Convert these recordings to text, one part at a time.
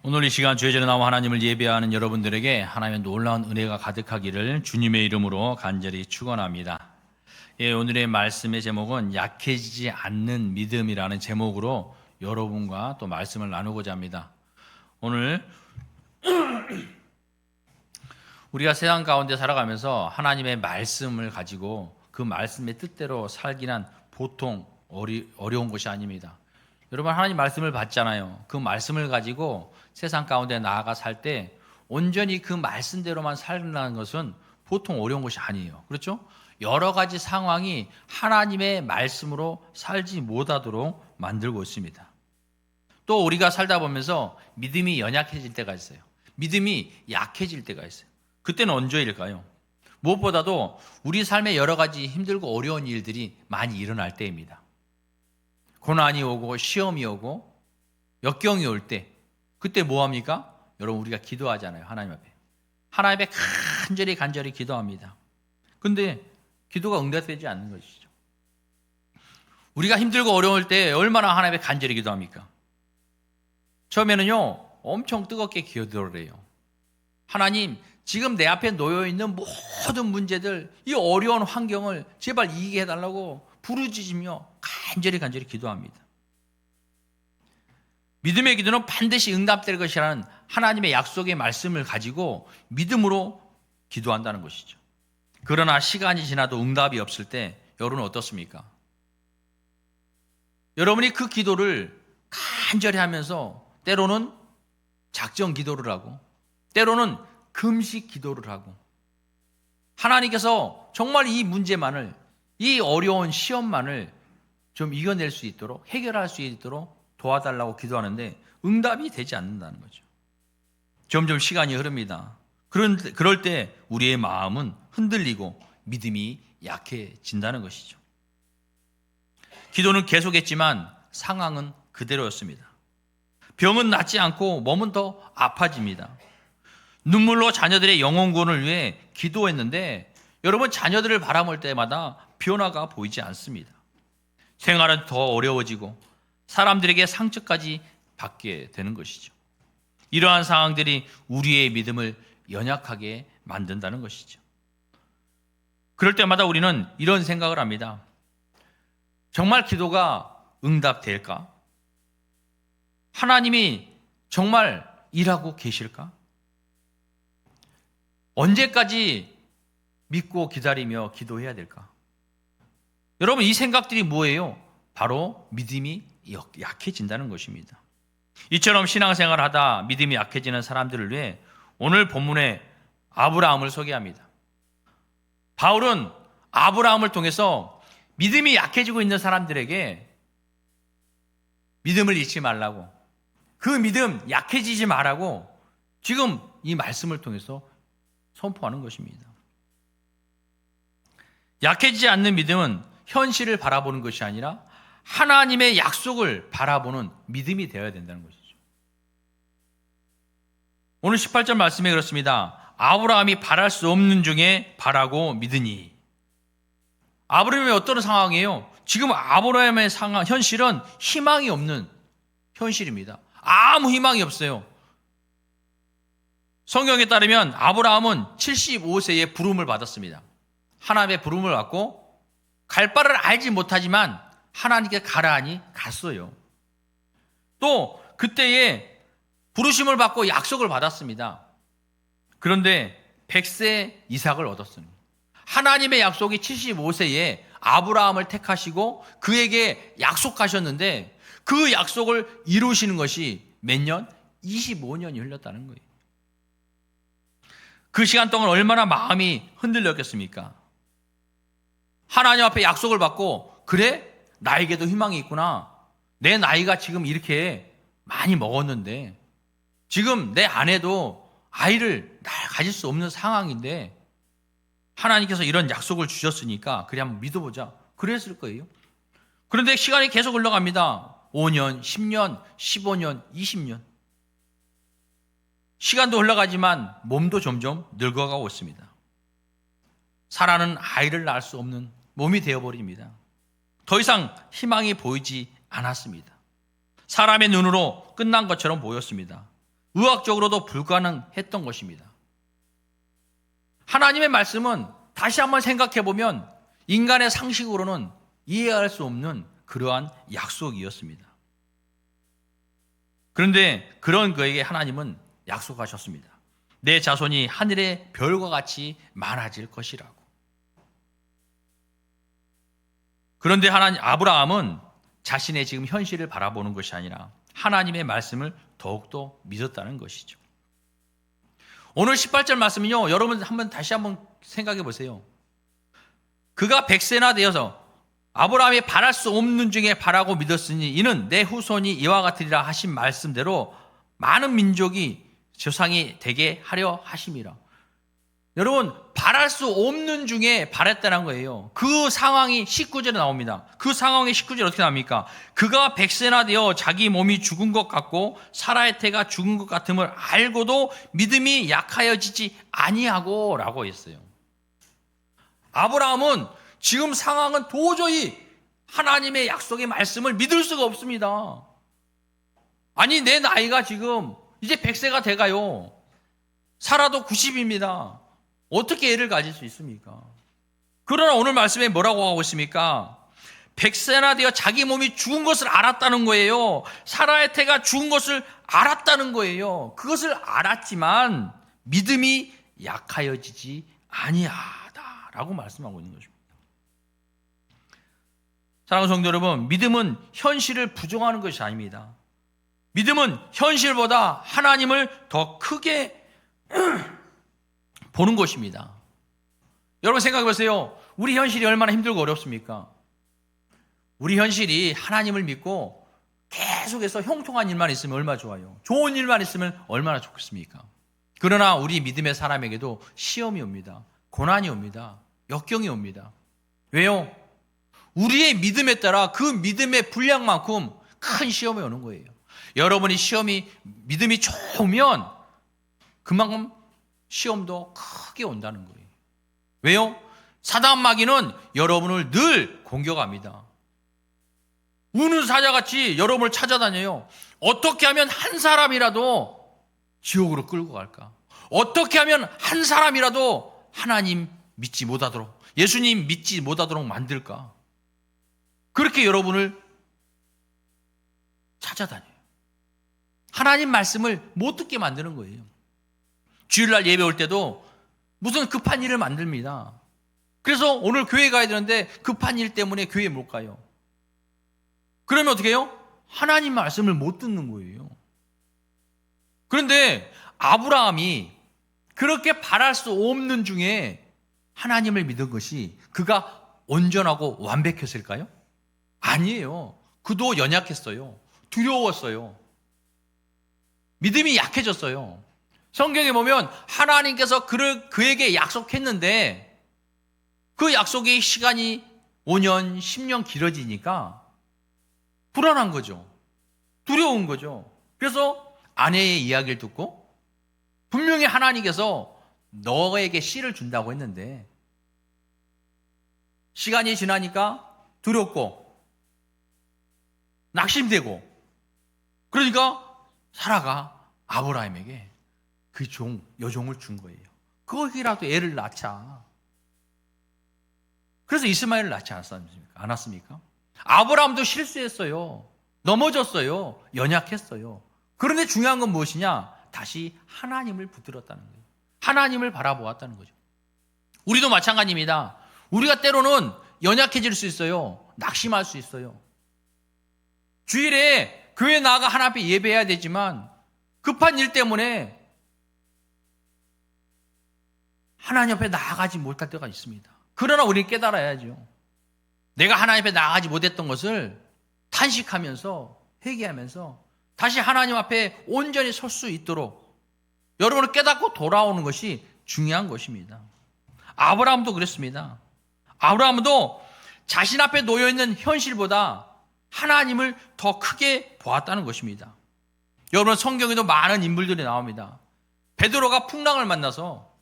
오늘 이 시간 주의 전에 나와 하나님을 예배하는 여러분들에게 하나님의 놀라운 은혜가 가득하기를 주님의 이름으로 간절히 축원합니다. 오늘의 말씀의 제목은 약해지지 않는 믿음이라는 제목으로 여러분과 또 말씀을 나누고자 합니다. 오늘 우리가 세상 가운데 살아가면서 하나님의 말씀을 가지고 그 말씀의 뜻대로 살기란 보통 어려운 것이 아닙니다. 여러분, 하나님 말씀을 받잖아요. 그 말씀을 가지고 세상 가운데 나아가 살 때 온전히 그 말씀대로만 살라는 것은 보통 어려운 것이 아니에요. 그렇죠? 여러 가지 상황이 하나님의 말씀으로 살지 못하도록 만들고 있습니다. 또 우리가 살다 보면서 믿음이 연약해질 때가 있어요. 믿음이 약해질 때가 있어요. 그때는 언제일까요? 무엇보다도 우리 삶에 여러 가지 힘들고 어려운 일들이 많이 일어날 때입니다. 고난이 오고 시험이 오고 역경이 올 때, 그때 뭐합니까? 여러분, 우리가 기도하잖아요. 하나님 앞에. 하나님 앞에 간절히 기도합니다. 근데 기도가 응답되지 않는 것이죠. 우리가 힘들고 어려울 때 얼마나 하나님 앞에 간절히 기도합니까? 처음에는요, 엄청 뜨겁게 기도를 해요. 하나님, 지금 내 앞에 놓여있는 모든 문제들, 이 어려운 환경을 제발 이기게 해달라고 부르짖으며 간절히 기도합니다. 믿음의 기도는 반드시 응답될 것이라는 하나님의 약속의 말씀을 가지고 믿음으로 기도한다는 것이죠. 그러나 시간이 지나도 응답이 없을 때 여러분은 어떻습니까? 여러분이 그 기도를 간절히 하면서 때로는 작정 기도를 하고 때로는 금식 기도를 하고 하나님께서 정말 이 문제만을, 이 어려운 시험만을 좀 이겨낼 수 있도록, 해결할 수 있도록 도와달라고 기도하는데 응답이 되지 않는다는 거죠. 점점 시간이 흐릅니다. 그럴 때 우리의 마음은 흔들리고 믿음이 약해진다는 것이죠. 기도는 계속했지만 상황은 그대로였습니다. 병은 낫지 않고 몸은 더 아파집니다. 눈물로 자녀들의 영혼 구원을 위해 기도했는데 여러분, 자녀들을 바라볼 때마다 변화가 보이지 않습니다. 생활은 더 어려워지고 사람들에게 상처까지 받게 되는 것이죠. 이러한 상황들이 우리의 믿음을 연약하게 만든다는 것이죠. 그럴 때마다 우리는 이런 생각을 합니다. 정말 기도가 응답될까? 하나님이 정말 일하고 계실까? 언제까지 믿고 기다리며 기도해야 될까? 여러분, 이 생각들이 뭐예요? 바로 믿음이 약해진다는 것입니다. 이처럼 신앙생활을 하다 믿음이 약해지는 사람들을 위해 오늘 본문에 아브라함을 소개합니다. 바울은 아브라함을 통해서 믿음이 약해지고 있는 사람들에게 믿음을 잃지 말라고, 그 믿음 약해지지 말라고 지금 이 말씀을 통해서 선포하는 것입니다. 약해지지 않는 믿음은 현실을 바라보는 것이 아니라 하나님의 약속을 바라보는 믿음이 되어야 된다는 것이죠. 오늘 18절 말씀에 그렇습니다. 아브라함이 바랄 수 없는 중에 바라고 믿으니. 아브라함이 어떤 상황이에요? 지금 아브라함의 상황, 현실은 희망이 없는 현실입니다. 아무 희망이 없어요. 성경에 따르면 아브라함은 75세에 부름을 받았습니다. 하나님의 부름을 받고 갈 바를 알지 못하지만 하나님께 가라하니 갔어요. 또 그때에 부르심을 받고 약속을 받았습니다. 그런데 100세 이삭을 얻었습니다. 하나님의 약속이 75세에 아브라함을 택하시고 그에게 약속하셨는데 그 약속을 이루시는 것이 몇 년? 25년이 흘렀다는 거예요. 그 시간 동안 얼마나 마음이 흔들렸겠습니까? 하나님 앞에 약속을 받고, 그래? 나에게도 희망이 있구나. 내 나이가 지금 이렇게 많이 먹었는데 지금 내 아내도 아이를 가질 수 없는 상황인데 하나님께서 이런 약속을 주셨으니까 그래 한번 믿어보자. 그랬을 거예요. 그런데 시간이 계속 흘러갑니다. 5년, 10년, 15년, 20년. 시간도 흘러가지만 몸도 점점 늙어가고 있습니다. 살아는 아이를 낳을 수 없는 몸이 되어버립니다. 더 이상 희망이 보이지 않았습니다. 사람의 눈으로 끝난 것처럼 보였습니다. 의학적으로도 불가능했던 것입니다. 하나님의 말씀은 다시 한번 생각해 보면 인간의 상식으로는 이해할 수 없는 그러한 약속이었습니다. 그런데 그런 그에게 하나님은 약속하셨습니다. 내 자손이 하늘의 별과 같이 많아질 것이라고. 그런데 아브라함은 자신의 지금 현실을 바라보는 것이 아니라 하나님의 말씀을 더욱더 믿었다는 것이죠. 오늘 18절 말씀은요, 여러분 다시 한번 생각해 보세요. 그가 100세나 되어서 아브라함이 바랄 수 없는 중에 바라고 믿었으니 이는 내 후손이 이와 같으리라 하신 말씀대로 많은 민족이 조상이 되게 하려 하심이라. 여러분, 바랄 수 없는 중에 바랬다는 거예요. 그 상황이 19절에 나옵니다. 그 상황이 19절에 어떻게 나옵니까? 그가 100세나 되어 자기 몸이 죽은 것 같고 사라의 태가 죽은 것 같음을 알고도 믿음이 약하여지지 아니하고 라고 했어요. 아브라함은 지금 상황은 도저히 하나님의 약속의 말씀을 믿을 수가 없습니다. 아니, 내 나이가 지금 이제 100세가 돼가요. 살아도 90입니다. 어떻게 애를 가질 수 있습니까? 그러나 오늘 말씀에 뭐라고 하고 있습니까? 100세나 되어 자기 몸이 죽은 것을 알았다는 거예요. 사라의 태가 죽은 것을 알았다는 거예요. 그것을 알았지만 믿음이 약하여지지 아니하다라고 말씀하고 있는 것입니다. 사랑하는 성도 여러분, 믿음은 현실을 부정하는 것이 아닙니다. 믿음은 현실보다 하나님을 더 크게 보는 것입니다. 여러분 생각해 보세요. 우리 현실이 얼마나 힘들고 어렵습니까? 우리 현실이 하나님을 믿고 계속해서 형통한 일만 있으면 얼마나 좋아요. 좋은 일만 있으면 얼마나 좋겠습니까? 그러나 우리 믿음의 사람에게도 시험이 옵니다. 고난이 옵니다. 역경이 옵니다. 왜요? 우리의 믿음에 따라 그 믿음의 분량만큼 큰 시험이 오는 거예요. 여러분이 믿음이 좋으면 그만큼 시험도 크게 온다는 거예요. 왜요? 사단 마귀는 여러분을 늘 공격합니다. 우는 사자같이 여러분을 찾아다녀요. 어떻게 하면 한 사람이라도 지옥으로 끌고 갈까? 어떻게 하면 한 사람이라도 하나님 믿지 못하도록, 예수님 믿지 못하도록 만들까? 그렇게 여러분을 찾아다녀요. 하나님 말씀을 못 듣게 만드는 거예요. 주일날 예배 올 때도 무슨 급한 일을 만듭니다. 그래서 오늘 교회 가야 되는데 급한 일 때문에 교회 못 가요. 그러면 어떻게 해요? 하나님 말씀을 못 듣는 거예요. 그런데 아브라함이 그렇게 바랄 수 없는 중에 하나님을 믿은 것이 그가 온전하고 완벽했을까요? 아니에요. 그도 연약했어요. 두려웠어요. 믿음이 약해졌어요. 성경에 보면 하나님께서 그에게 약속했는데 그 약속의 시간이 5년, 10년 길어지니까 불안한 거죠. 두려운 거죠. 그래서 아내의 이야기를 듣고 분명히 하나님께서 너에게 씨를 준다고 했는데 시간이 지나니까 두렵고 낙심되고 그러니까 사라가 아브라함에게 그 여종을 준 거예요. 거기라도 애를 낳자. 그래서 이스마엘을 낳지 않았습니까? 아브라함도 실수했어요. 넘어졌어요. 연약했어요. 그런데 중요한 건 무엇이냐? 다시 하나님을 붙들었다는 거예요. 하나님을 바라보았다는 거죠. 우리도 마찬가지입니다. 우리가 때로는 연약해질 수 있어요. 낙심할 수 있어요. 주일에 교회 나가 하나님 앞에 예배해야 되지만 급한 일 때문에 하나님 앞에 나아가지 못할 때가 있습니다. 그러나 우리는 깨달아야죠. 내가 하나님 앞에 나아가지 못했던 것을 탄식하면서 회개하면서 다시 하나님 앞에 온전히 설 수 있도록 여러분을 깨닫고 돌아오는 것이 중요한 것입니다. 아브라함도 그랬습니다. 아브라함도 자신 앞에 놓여있는 현실보다 하나님을 더 크게 보았다는 것입니다. 여러분 성경에도 많은 인물들이 나옵니다. 베드로가 풍랑을 만나서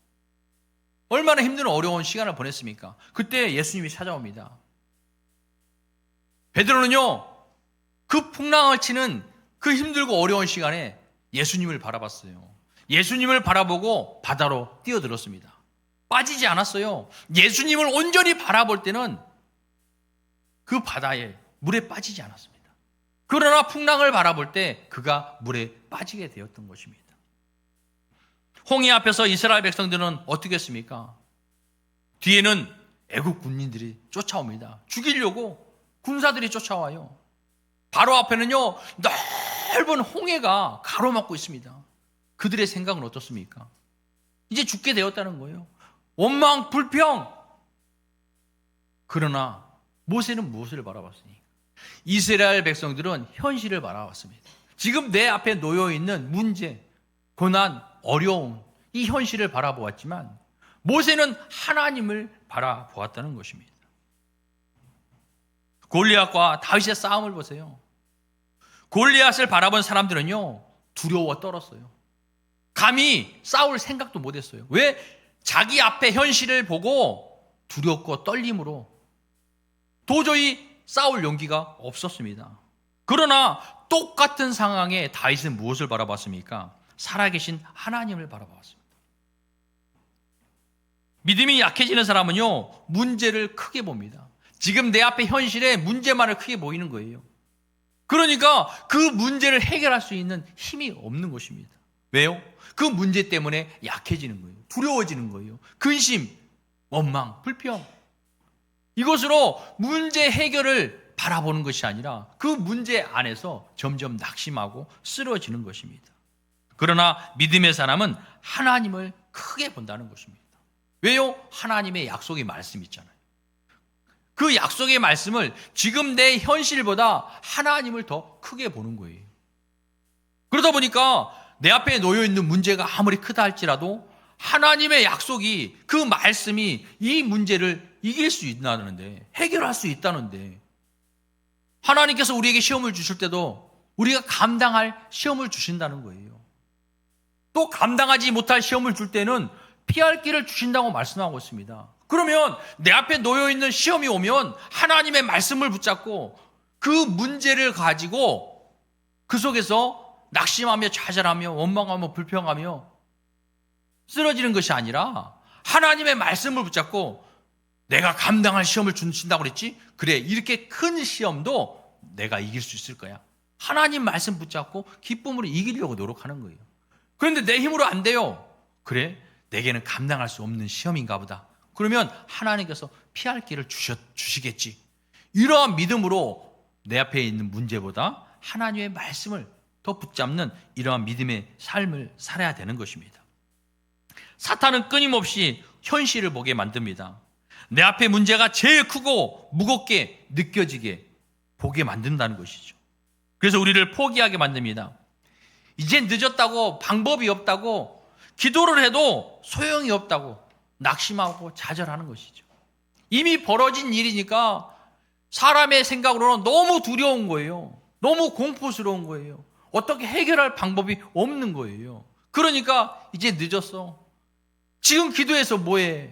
얼마나 힘든 어려운 시간을 보냈습니까? 그때 예수님이 찾아옵니다. 베드로는요, 그 풍랑을 치는 그 힘들고 어려운 시간에 예수님을 바라봤어요. 예수님을 바라보고 바다로 뛰어들었습니다. 빠지지 않았어요. 예수님을 온전히 바라볼 때는 그 바다에 물에 빠지지 않았습니다. 그러나 풍랑을 바라볼 때 그가 물에 빠지게 되었던 것입니다. 홍해 앞에서 이스라엘 백성들은 어떻게 했습니까? 뒤에는 애국 군인들이 쫓아옵니다. 죽이려고 군사들이 쫓아와요. 바로 앞에는요, 넓은 홍해가 가로막고 있습니다. 그들의 생각은 어떻습니까? 이제 죽게 되었다는 거예요. 원망, 불평. 그러나 모세는 무엇을 바라봤으니? 이스라엘 백성들은 현실을 바라봤습니다. 지금 내 앞에 놓여 있는 문제, 고난, 어려움, 이 현실을 바라보았지만 모세는 하나님을 바라보았다는 것입니다. 골리앗과 다윗의 싸움을 보세요. 골리앗을 바라본 사람들은요, 두려워 떨었어요. 감히 싸울 생각도 못했어요. 왜? 자기 앞에 현실을 보고 두렵고 떨림으로 도저히 싸울 용기가 없었습니다. 그러나 똑같은 상황에 다윗은 무엇을 바라봤습니까? 살아계신 하나님을 바라봤습니다. 믿음이 약해지는 사람은요, 문제를 크게 봅니다. 지금 내 앞에 현실에 문제만을 크게 보이는 거예요. 그러니까 그 문제를 해결할 수 있는 힘이 없는 것입니다. 왜요? 그 문제 때문에 약해지는 거예요. 두려워지는 거예요. 근심, 원망, 불평. 이것으로 문제 해결을 바라보는 것이 아니라 그 문제 안에서 점점 낙심하고 쓰러지는 것입니다. 그러나 믿음의 사람은 하나님을 크게 본다는 것입니다. 왜요? 하나님의 약속의 말씀이 있잖아요. 그 약속의 말씀을 지금 내 현실보다 하나님을 더 크게 보는 거예요. 그러다 보니까 내 앞에 놓여 있는 문제가 아무리 크다 할지라도 하나님의 약속이, 그 말씀이 이 문제를 이길 수 있다는데, 해결할 수 있다는데, 하나님께서 우리에게 시험을 주실 때도 우리가 감당할 시험을 주신다는 거예요. 또 감당하지 못할 시험을 줄 때는 피할 길을 주신다고 말씀하고 있습니다. 그러면 내 앞에 놓여 있는 시험이 오면 하나님의 말씀을 붙잡고 그 문제를 가지고 그 속에서 낙심하며 좌절하며 원망하며 불평하며 쓰러지는 것이 아니라 하나님의 말씀을 붙잡고 내가 감당할 시험을 주신다고 그랬지? 그래, 이렇게 큰 시험도 내가 이길 수 있을 거야. 하나님 말씀 붙잡고 기쁨으로 이기려고 노력하는 거예요. 그런데 내 힘으로 안 돼요. 그래, 내게는 감당할 수 없는 시험인가 보다. 그러면 하나님께서 피할 길을 주시겠지. 이러한 믿음으로 내 앞에 있는 문제보다 하나님의 말씀을 더 붙잡는 이러한 믿음의 삶을 살아야 되는 것입니다. 사탄은 끊임없이 현실을 보게 만듭니다. 내 앞에 문제가 제일 크고 무겁게 느껴지게 보게 만든다는 것이죠. 그래서 우리를 포기하게 만듭니다. 이젠 늦었다고, 방법이 없다고, 기도를 해도 소용이 없다고 낙심하고 좌절하는 것이죠. 이미 벌어진 일이니까 사람의 생각으로는 너무 두려운 거예요. 너무 공포스러운 거예요. 어떻게 해결할 방법이 없는 거예요. 그러니까 이제 늦었어. 지금 기도해서 뭐해?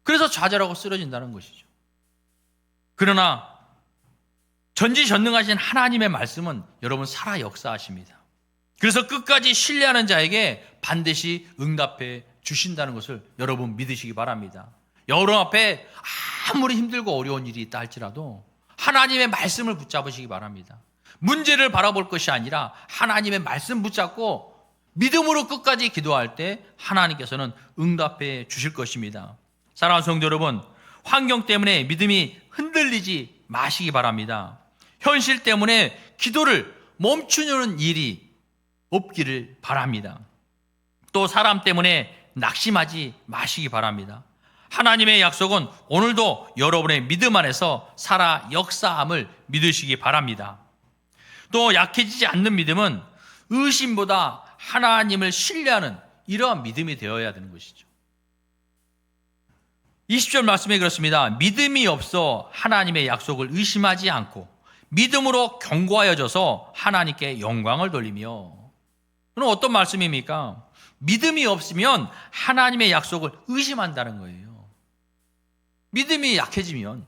그래서 좌절하고 쓰러진다는 것이죠. 그러나 전지전능하신 하나님의 말씀은 여러분 살아 역사하십니다. 그래서 끝까지 신뢰하는 자에게 반드시 응답해 주신다는 것을 여러분 믿으시기 바랍니다. 여러분 앞에 아무리 힘들고 어려운 일이 있다 할지라도 하나님의 말씀을 붙잡으시기 바랍니다. 문제를 바라볼 것이 아니라 하나님의 말씀 붙잡고 믿음으로 끝까지 기도할 때 하나님께서는 응답해 주실 것입니다. 사랑하는 성도 여러분, 환경 때문에 믿음이 흔들리지 마시기 바랍니다. 현실 때문에 기도를 멈추는 일이 없기를 바랍니다. 또 사람 때문에 낙심하지 마시기 바랍니다. 하나님의 약속은 오늘도 여러분의 믿음 안에서 살아 역사함을 믿으시기 바랍니다. 또 약해지지 않는 믿음은 의심보다 하나님을 신뢰하는 이러한 믿음이 되어야 되는 것이죠. 20절 말씀에 그렇습니다. 믿음이 없어 하나님의 약속을 의심하지 않고 믿음으로 견고하여져서 하나님께 영광을 돌리며. 그럼 어떤 말씀입니까? 믿음이 없으면 하나님의 약속을 의심한다는 거예요. 믿음이 약해지면.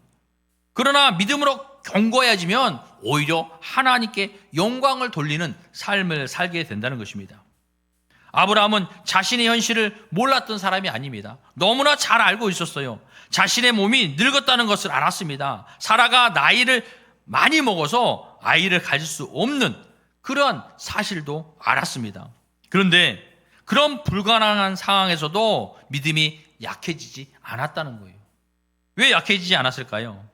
그러나 믿음으로 견고해지면 오히려 하나님께 영광을 돌리는 삶을 살게 된다는 것입니다. 아브라함은 자신의 현실을 몰랐던 사람이 아닙니다. 너무나 잘 알고 있었어요. 자신의 몸이 늙었다는 것을 알았습니다. 사라가 나이를 많이 먹어서 아이를 가질 수 없는 그러한 사실도 알았습니다. 그런데 그런 불가능한 상황에서도 믿음이 약해지지 않았다는 거예요. 왜 약해지지 않았을까요?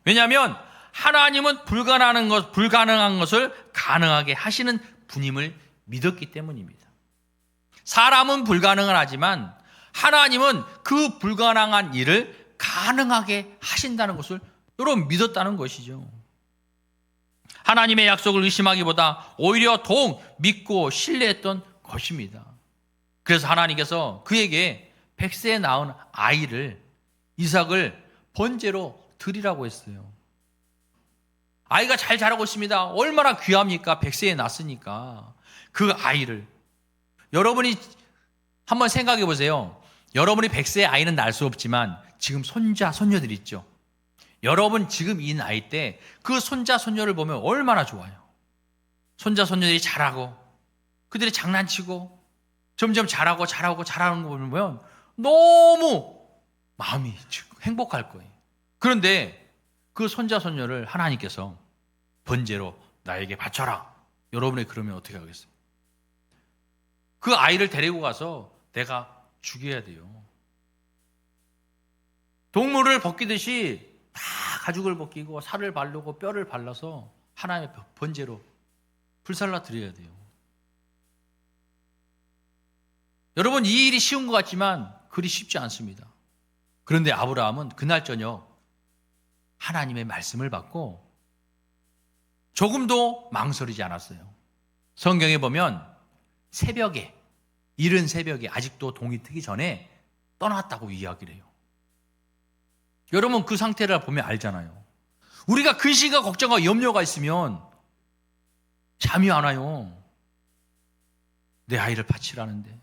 왜냐하면 하나님은 불가능한 것을 가능하게 하시는 분임을 믿었기 때문입니다. 사람은 불가능을 하지만 하나님은 그 불가능한 일을 가능하게 하신다는 것을 여러분 믿었다는 것이죠. 하나님의 약속을 의심하기보다 오히려 더욱 믿고 신뢰했던 것입니다. 그래서 하나님께서 그에게 100세에 낳은 아이를 이삭을 번제로 드리라고 했어요. 아이가 잘 자라고 있습니다. 얼마나 귀합니까? 100세에 낳았으니까. 그 아이를 여러분이 한번 생각해 보세요. 여러분이 100세의 아이는 낳을 수 없지만 지금 손자, 손녀들 있죠. 여러분 지금 이 나이 때 그 손자, 손녀를 보면 얼마나 좋아요. 손자, 손녀들이 자라고 그들이 장난치고 점점 자라는 거 보면 너무 마음이 행복할 거예요. 그런데 그 손자, 손녀를 하나님께서 번제로 나에게 바쳐라. 여러분이 그러면 어떻게 하겠어요? 그 아이를 데리고 가서 내가 죽여야 돼요. 동물을 벗기듯이 다 가죽을 벗기고 살을 바르고 뼈를 발라서 하나님의 번제로 불살라 드려야 돼요. 여러분 이 일이 쉬운 것 같지만 그리 쉽지 않습니다. 그런데 아브라함은 그날 저녁 하나님의 말씀을 받고 조금도 망설이지 않았어요. 성경에 보면 새벽에, 이른 새벽에 아직도 동이 트기 전에 떠났다고 이야기를 해요. 여러분 그 상태를 보면 알잖아요. 우리가 근심과 걱정과 염려가 있으면 잠이 안 와요. 내 아이를 바치라는데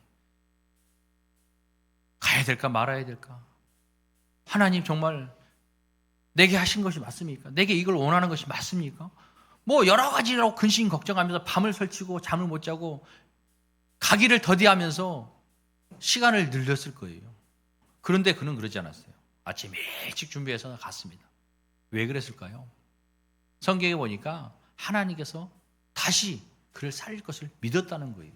가야 될까 말아야 될까? 하나님 정말 내게 하신 것이 맞습니까? 내게 이걸 원하는 것이 맞습니까? 뭐 여러 가지로 근심 걱정하면서 밤을 설치고 잠을 못 자고 가기를 더디하면서 시간을 늘렸을 거예요. 그런데 그는 그러지 않았어요. 아침 일찍 준비해서 갔습니다. 왜 그랬을까요? 성경에 보니까 하나님께서 다시 그를 살릴 것을 믿었다는 거예요.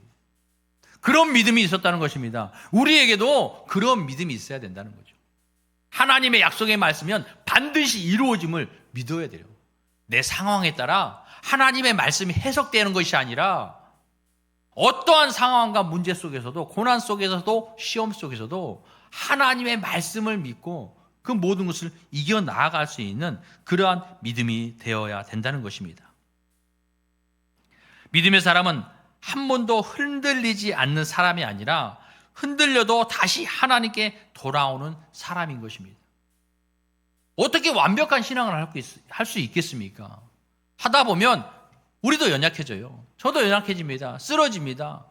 그런 믿음이 있었다는 것입니다. 우리에게도 그런 믿음이 있어야 된다는 거죠. 하나님의 약속의 말씀은 반드시 이루어짐을 믿어야 돼요. 내 상황에 따라 하나님의 말씀이 해석되는 것이 아니라 어떠한 상황과 문제 속에서도 고난 속에서도 시험 속에서도 하나님의 말씀을 믿고 그 모든 것을 이겨나갈 수 있는 그러한 믿음이 되어야 된다는 것입니다. 믿음의 사람은 한 번도 흔들리지 않는 사람이 아니라 흔들려도 다시 하나님께 돌아오는 사람인 것입니다. 어떻게 완벽한 신앙을 할 수 있겠습니까? 하다 보면 우리도 연약해져요. 저도 연약해집니다. 쓰러집니다.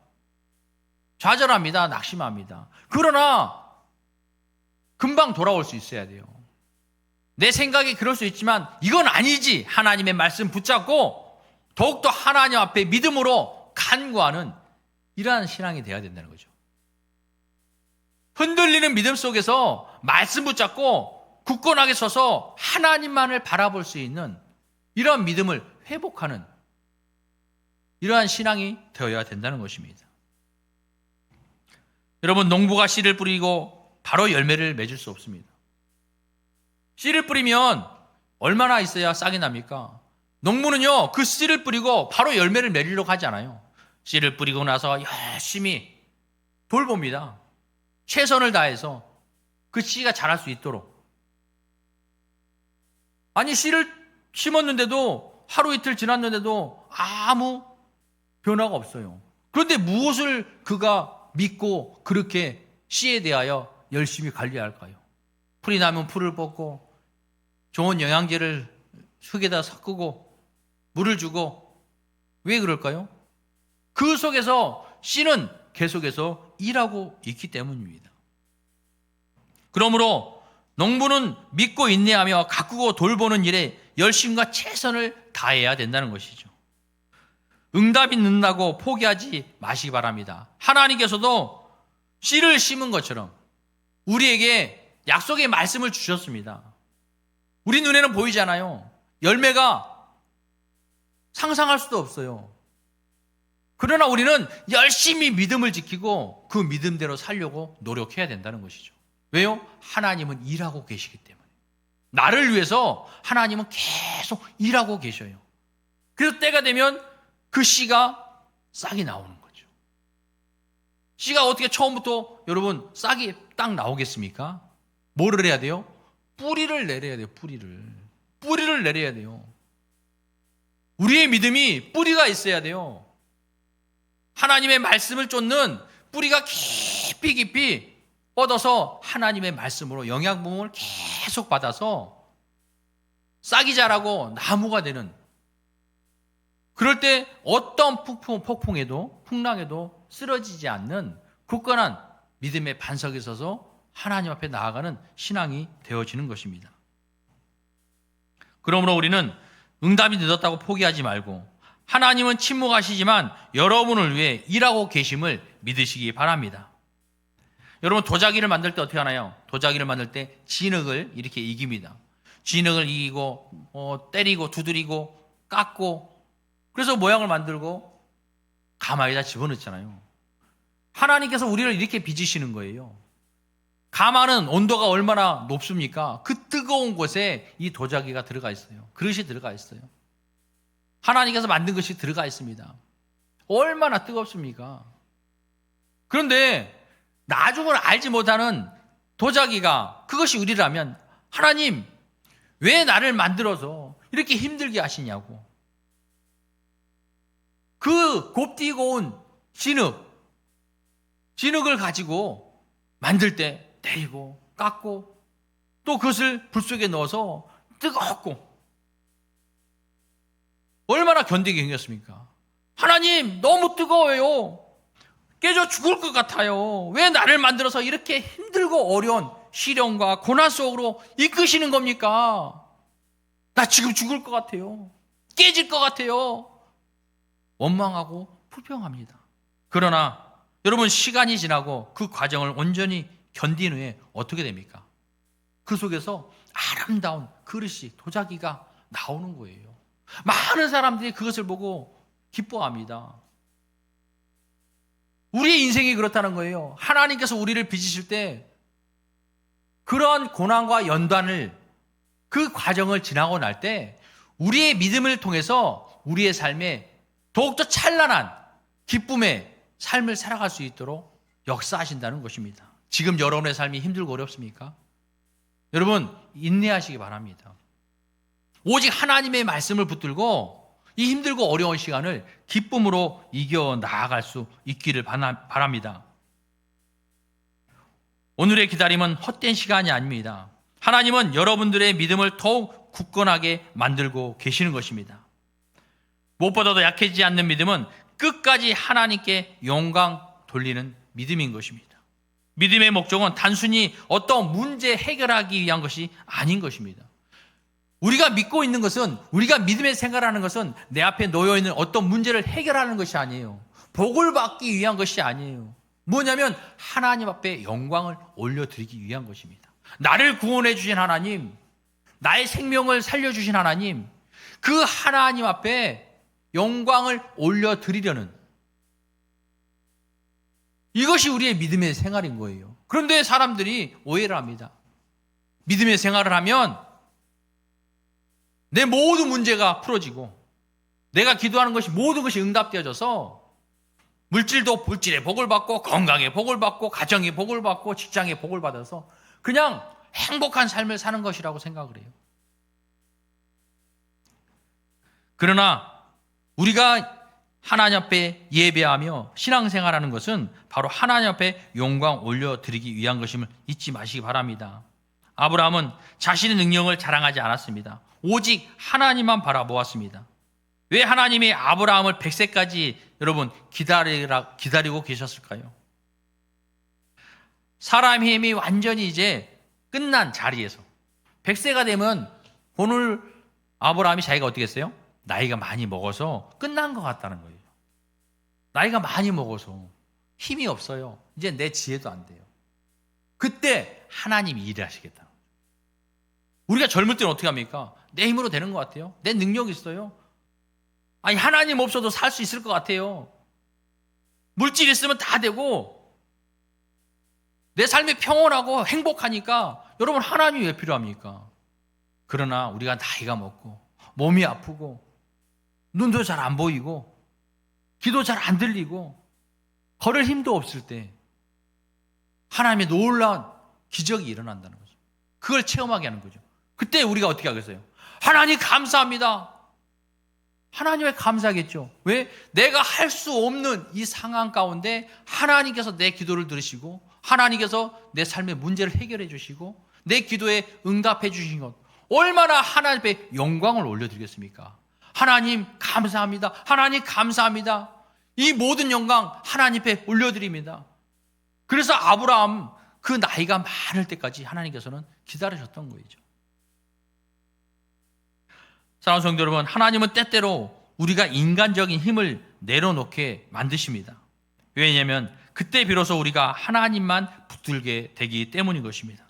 좌절합니다. 낙심합니다. 그러나 금방 돌아올 수 있어야 돼요. 내 생각이 그럴 수 있지만 이건 아니지. 하나님의 말씀 붙잡고 더욱더 하나님 앞에 믿음으로 간구하는 이러한 신앙이 되어야 된다는 거죠. 흔들리는 믿음 속에서 말씀 붙잡고 굳건하게 서서 하나님만을 바라볼 수 있는 이러한 믿음을 회복하는 이러한 신앙이 되어야 된다는 것입니다. 여러분, 농부가 씨를 뿌리고 바로 열매를 맺을 수 없습니다. 씨를 뿌리면 얼마나 있어야 싹이 납니까? 농부는요, 그 씨를 뿌리고 바로 열매를 맺으려고 하지 않아요. 씨를 뿌리고 나서 열심히 돌봅니다. 최선을 다해서 그 씨가 자랄 수 있도록. 아니, 씨를 심었는데도 하루 이틀 지났는데도 아무 변화가 없어요. 그런데 무엇을 그가 믿고 그렇게 씨에 대하여 열심히 관리할까요? 풀이 나면 풀을 뽑고 좋은 영양제를 흙에다 섞고 물을 주고. 왜 그럴까요? 그 속에서 씨는 계속해서 일하고 있기 때문입니다. 그러므로 농부는 믿고 인내하며 가꾸고 돌보는 일에 열심과 최선을 다해야 된다는 것이죠. 응답이 늦는다고 포기하지 마시기 바랍니다. 하나님께서도 씨를 심은 것처럼 우리에게 약속의 말씀을 주셨습니다. 우리 눈에는 보이잖아요. 열매가 상상할 수도 없어요. 그러나 우리는 열심히 믿음을 지키고 그 믿음대로 살려고 노력해야 된다는 것이죠. 왜요? 하나님은 일하고 계시기 때문에. 나를 위해서 하나님은 계속 일하고 계셔요. 그래서 때가 되면 그 씨가 싹이 나오는 거죠. 씨가 어떻게 처음부터 여러분 싹이 딱 나오겠습니까? 뭐를 해야 돼요? 뿌리를 내려야 돼요. 뿌리를 내려야 돼요. 우리의 믿음이 뿌리가 있어야 돼요. 하나님의 말씀을 쫓는 뿌리가 깊이 뻗어서 하나님의 말씀으로 영양분을 계속 받아서 싹이 자라고 나무가 되는, 그럴 때 어떤 폭풍에도 풍랑에도 쓰러지지 않는 굳건한 믿음의 반석에 서서 하나님 앞에 나아가는 신앙이 되어지는 것입니다. 그러므로 우리는 응답이 늦었다고 포기하지 말고 하나님은 침묵하시지만 여러분을 위해 일하고 계심을 믿으시기 바랍니다. 여러분, 도자기를 만들 때 어떻게 하나요? 도자기를 만들 때 진흙을 이렇게 이깁니다. 진흙을 이기고 때리고 두드리고 깎고, 그래서 모양을 만들고 가마에다 집어넣잖아요. 하나님께서 우리를 이렇게 빚으시는 거예요. 가마는 온도가 얼마나 높습니까? 그 뜨거운 곳에 이 도자기가 들어가 있어요. 그릇이 들어가 있어요. 하나님께서 만든 것이 들어가 있습니다. 얼마나 뜨겁습니까? 그런데 나중을 알지 못하는 도자기가 그것이 우리라면, 하나님 왜 나를 만들어서 이렇게 힘들게 하시냐고. 그 곱디고 온 진흙을 가지고 만들 때 때리고 깎고 또 그것을 불 속에 넣어서 뜨겁고 얼마나 견디기 힘들었습니까? 하나님 너무 뜨거워요. 깨져 죽을 것 같아요. 왜 나를 만들어서 이렇게 힘들고 어려운 시련과 고난 속으로 이끄시는 겁니까? 나 지금 죽을 것 같아요. 깨질 것 같아요. 원망하고 불평합니다. 그러나 여러분, 시간이 지나고 그 과정을 온전히 견딘 후에 어떻게 됩니까? 그 속에서 아름다운 그릇이, 도자기가 나오는 거예요. 많은 사람들이 그것을 보고 기뻐합니다. 우리의 인생이 그렇다는 거예요. 하나님께서 우리를 빚으실 때 그런 고난과 연단을, 그 과정을 지나고 날 때 우리의 믿음을 통해서 우리의 삶에 더욱더 찬란한 기쁨의 삶을 살아갈 수 있도록 역사하신다는 것입니다. 지금 여러분의 삶이 힘들고 어렵습니까? 여러분, 인내하시기 바랍니다. 오직 하나님의 말씀을 붙들고 이 힘들고 어려운 시간을 기쁨으로 이겨 나아갈 수 있기를 바랍니다. 오늘의 기다림은 헛된 시간이 아닙니다. 하나님은 여러분들의 믿음을 더욱 굳건하게 만들고 계시는 것입니다. 무엇보다도 약해지지 않는 믿음은 끝까지 하나님께 영광 돌리는 믿음인 것입니다. 믿음의 목적은 단순히 어떤 문제 해결하기 위한 것이 아닌 것입니다. 우리가 믿고 있는 것은, 우리가 믿음의 생활하는 것은 내 앞에 놓여있는 어떤 문제를 해결하는 것이 아니에요. 복을 받기 위한 것이 아니에요. 뭐냐면 하나님 앞에 영광을 올려드리기 위한 것입니다. 나를 구원해 주신 하나님, 나의 생명을 살려주신 하나님, 그 하나님 앞에 영광을 올려드리려는, 이것이 우리의 믿음의 생활인 거예요. 그런데 사람들이 오해를 합니다. 믿음의 생활을 하면 내 모든 문제가 풀어지고 내가 기도하는 것이 모든 것이 응답되어져서 물질도 물질의 복을 받고 건강의 복을 받고 가정의 복을 받고 직장의 복을 받아서 그냥 행복한 삶을 사는 것이라고 생각을 해요. 그러나 우리가 하나님 앞에 예배하며 신앙생활하는 것은 바로 하나님 앞에 영광 올려드리기 위한 것임을 잊지 마시기 바랍니다. 아브라함은 자신의 능력을 자랑하지 않았습니다. 오직 하나님만 바라보았습니다. 왜 하나님이 아브라함을 100세까지 여러분 기다리고 계셨을까요? 사람의 힘이 완전히 이제 끝난 자리에서 100세가 되면 본을 아브라함이 자기가 어떻게 했어요? 나이가 많이 먹어서 끝난 것 같다는 거예요. 나이가 많이 먹어서 힘이 없어요. 이제 내 지혜도 안 돼요. 그때 하나님이 일하시겠다. 우리가 젊을 때는 어떻게 합니까? 내 힘으로 되는 것 같아요. 내 능력이 있어요. 아니, 하나님 없어도 살 수 있을 것 같아요. 물질 있으면 다 되고 내 삶이 평온하고 행복하니까 여러분, 하나님이 왜 필요합니까? 그러나 우리가 나이가 먹고 몸이 아프고 눈도 잘 안 보이고 귀도 잘 안 들리고 걸을 힘도 없을 때 하나님의 놀라운 기적이 일어난다는 거죠. 그걸 체험하게 하는 거죠. 그때 우리가 어떻게 하겠어요? 하나님 감사합니다. 하나님에 감사하겠죠. 왜? 내가 할 수 없는 이 상황 가운데 하나님께서 내 기도를 들으시고 하나님께서 내 삶의 문제를 해결해 주시고 내 기도에 응답해 주신 것, 얼마나 하나님 앞에 영광을 올려드리겠습니까? 하나님 감사합니다. 하나님 감사합니다. 이 모든 영광 하나님 앞에 올려드립니다. 그래서 아브라함 그 나이가 많을 때까지 하나님께서는 기다리셨던 거죠. 사랑하는 성도 여러분, 하나님은 때때로 우리가 인간적인 힘을 내려놓게 만드십니다. 왜냐하면 그때 비로소 우리가 하나님만 붙들게 되기 때문인 것입니다.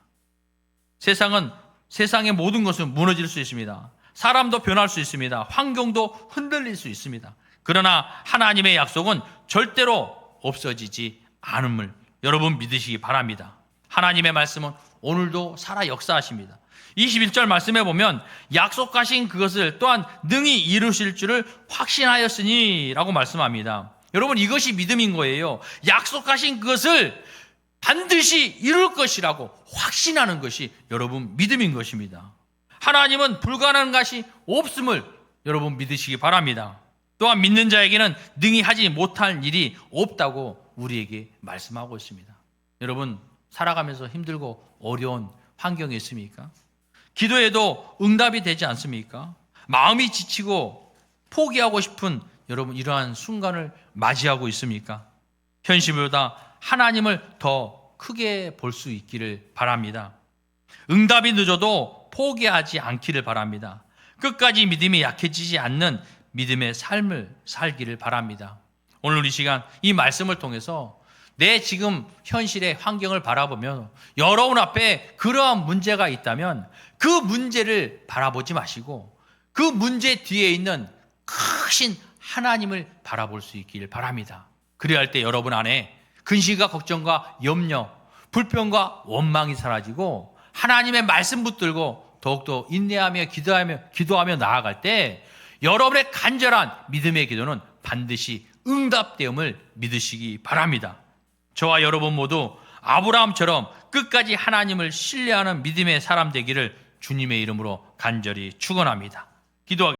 세상의 모든 것은 무너질 수 있습니다. 사람도 변할 수 있습니다. 환경도 흔들릴 수 있습니다. 그러나 하나님의 약속은 절대로 없어지지 않음을 여러분 믿으시기 바랍니다. 하나님의 말씀은 오늘도 살아 역사하십니다. 21절 말씀에 보면 약속하신 그것을 또한 능히 이루실 줄을 확신하였으니 라고 말씀합니다. 여러분, 이것이 믿음인 거예요. 약속하신 그것을 반드시 이룰 것이라고 확신하는 것이 여러분 믿음인 것입니다. 하나님은 불가능한 것이 없음을 여러분 믿으시기 바랍니다. 또한 믿는 자에게는 능히 하지 못할 일이 없다고 우리에게 말씀하고 있습니다. 여러분, 살아가면서 힘들고 어려운 환경이 있습니까? 기도해도 응답이 되지 않습니까? 마음이 지치고 포기하고 싶은 여러분, 이러한 순간을 맞이하고 있습니까? 현실보다 하나님을 더 크게 볼 수 있기를 바랍니다. 응답이 늦어도 포기하지 않기를 바랍니다. 끝까지 믿음이 약해지지 않는 믿음의 삶을 살기를 바랍니다. 오늘 이 시간 이 말씀을 통해서 내 지금 현실의 환경을 바라보며 여러분 앞에 그러한 문제가 있다면 그 문제를 바라보지 마시고 그 문제 뒤에 있는 크신 하나님을 바라볼 수 있기를 바랍니다. 그래야 할 때 여러분 안에 근심과 걱정과 염려, 불평과 원망이 사라지고 하나님의 말씀 붙들고 더욱더 인내하며 기도하며 나아갈 때 여러분의 간절한 믿음의 기도는 반드시 응답됨을 믿으시기 바랍니다. 저와 여러분 모두 아브라함처럼 끝까지 하나님을 신뢰하는 믿음의 사람 되기를 주님의 이름으로 간절히 축원합니다. 기도하겠습니다.